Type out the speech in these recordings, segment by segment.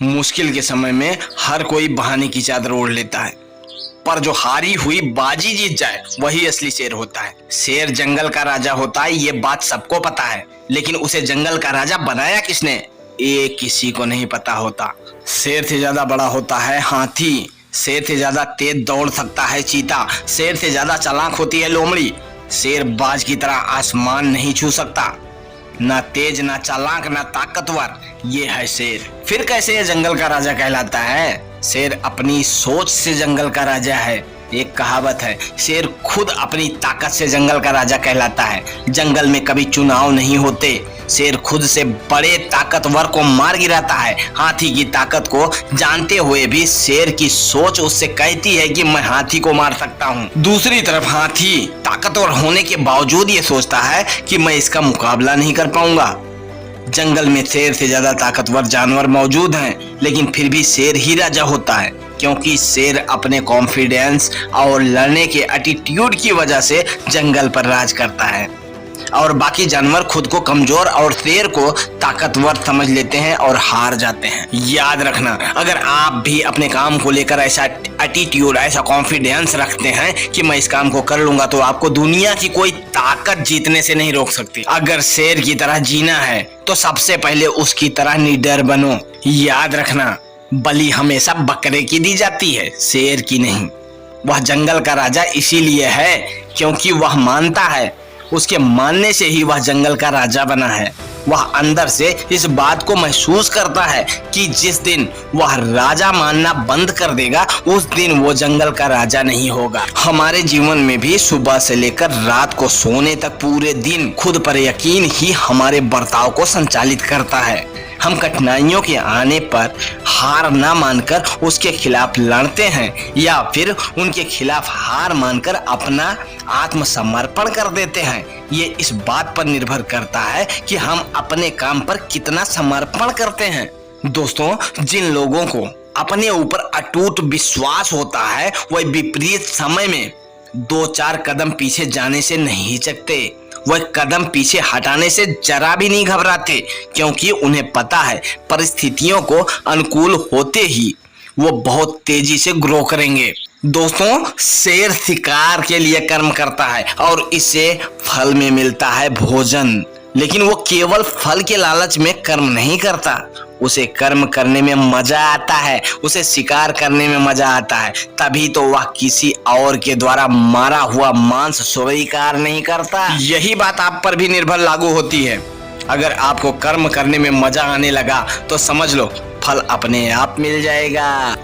मुश्किल के समय में हर कोई बहाने की चादर ओढ़ लेता है, पर जो हारी हुई बाजी जीत जाए वही असली शेर होता है। शेर जंगल का राजा होता है, ये बात सबको पता है, लेकिन उसे जंगल का राजा बनाया किसने, ये किसी को नहीं पता होता। शेर से ज्यादा बड़ा होता है हाथी, शेर से ज्यादा तेज दौड़ सकता है चीता, शेर से ज्यादा चालाक होती है लोमड़ी। शेर बाज की तरह आसमान नहीं छू सकता, ना तेज ना चालाक ना ताकतवर, ये है शेर। फिर कैसे ये जंगल का राजा कहलाता है? शेर अपनी सोच से जंगल का राजा है। एक कहावत है, शेर खुद अपनी ताकत से जंगल का राजा कहलाता है। जंगल में कभी चुनाव नहीं होते, शेर खुद से बड़े ताकतवर को मार गिराता है। हाथी की ताकत को जानते हुए भी शेर की सोच उससे कहती है कि मैं हाथी को मार सकता हूँ। दूसरी तरफ हाथी ताकतवर होने के बावजूद ये सोचता है कि मैं इसका मुकाबला नहीं कर पाऊंगा। जंगल में शेर से ज्यादा ताकतवर जानवर मौजूद हैं, लेकिन फिर भी शेर ही राजा होता है, क्योंकि शेर अपने कॉन्फिडेंस और लड़ने के एटीट्यूड की वजह से जंगल पर राज करता है, और बाकी जानवर खुद को कमजोर और शेर को ताकतवर समझ लेते हैं और हार जाते हैं। याद रखना, अगर आप भी अपने काम को लेकर ऐसा एटीट्यूड, ऐसा कॉन्फिडेंस रखते हैं कि मैं इस काम को कर लूंगा, तो आपको दुनिया की कोई ताकत जीतने से नहीं रोक सकती। अगर शेर की तरह जीना है तो सबसे पहले उसकी तरह निडर बनो। याद रखना, बलि हमेशा बकरे की दी जाती है, शेर की नहीं। वह जंगल का राजा इसीलिए है क्योंकि वह मानता है, उसके मानने से ही वह जंगल का राजा बना है। वह अंदर से इस बात को महसूस करता है कि जिस दिन वह राजा मानना बंद कर देगा, उस दिन वो जंगल का राजा नहीं होगा। हमारे जीवन में भी सुबह से लेकर रात को सोने तक पूरे दिन खुद पर यकीन ही हमारे बर्ताव को संचालित करता है। हम कठिनाइयों के आने पर हार ना मानकर उसके खिलाफ लड़ते हैं, या फिर उनके खिलाफ हार मानकर अपना आत्मसमर्पण कर देते हैं। ये इस बात पर निर्भर करता है कि हम अपने काम पर कितना समर्पण करते हैं। दोस्तों, जिन लोगों को अपने ऊपर अटूट विश्वास होता है, वह विपरीत समय में 2-4 कदम पीछे जाने से नहीं हिचकते। वह कदम पीछे हटाने से जरा भी नहीं घबराते, क्योंकि उन्हें पता है परिस्थितियों को अनुकूल होते ही वो बहुत तेजी से ग्रो करेंगे। दोस्तों, शेर शिकार के लिए कर्म करता है और इसे फल में मिलता है भोजन, लेकिन वो केवल फल के लालच में कर्म नहीं करता। उसे कर्म करने में मजा आता है, उसे शिकार करने में मजा आता है, तभी तो वह किसी और के द्वारा मारा हुआ मांस स्वीकार नहीं करता। यही बात आप पर भी निर्भर लागू होती है। अगर आपको कर्म करने में मजा आने लगा तो समझ लो फल अपने आप मिल जाएगा।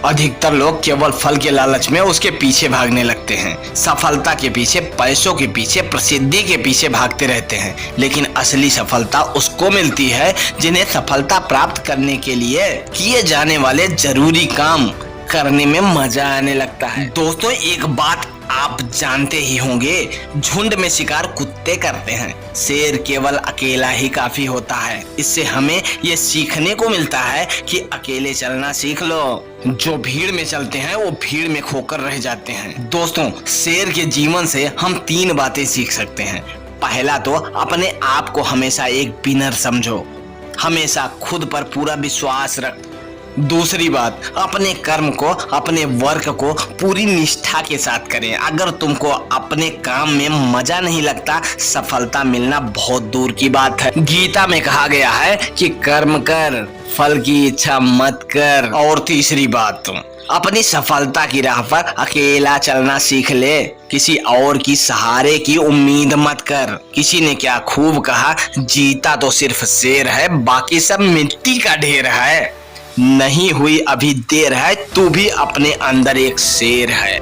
अधिकतर लोग केवल फल के लालच में उसके पीछे भागने लगते हैं, सफलता के पीछे, पैसों के पीछे, प्रसिद्धि के पीछे भागते रहते हैं। लेकिन असली सफलता उसको मिलती है जिन्हें सफलता प्राप्त करने के लिए किए जाने वाले जरूरी काम करने में मजा आने लगता है। दोस्तों, एक बात आप जानते ही होंगे, झुंड में शिकार कुत्ते करते हैं, शेर केवल अकेला ही काफी होता है। इससे हमें ये सीखने को मिलता है कि अकेले चलना सीख लो। जो भीड़ में चलते हैं वो भीड़ में खोकर रह जाते हैं। दोस्तों, शेर के जीवन से हम 3 बातें सीख सकते हैं। पहला तो अपने आप को हमेशा एक विनर समझो, हमेशा खुद पर पूरा विश्वास रख। दूसरी बात, अपने कर्म को, अपने वर्क को पूरी निष्ठा के साथ करें। अगर तुमको अपने काम में मजा नहीं लगता, सफलता मिलना बहुत दूर की बात है। गीता में कहा गया है कि कर्म कर, फल की इच्छा मत कर। और तीसरी बात, तुम अपनी सफलता की राह पर अकेला चलना सीख ले, किसी और की सहारे की उम्मीद मत कर। किसी ने क्या खूब कहा, जीता तो सिर्फ शेर है, बाकी सब मिट्टी का ढेर है। नहीं हुई अभी देर है, तू भी अपने अंदर एक शेर है।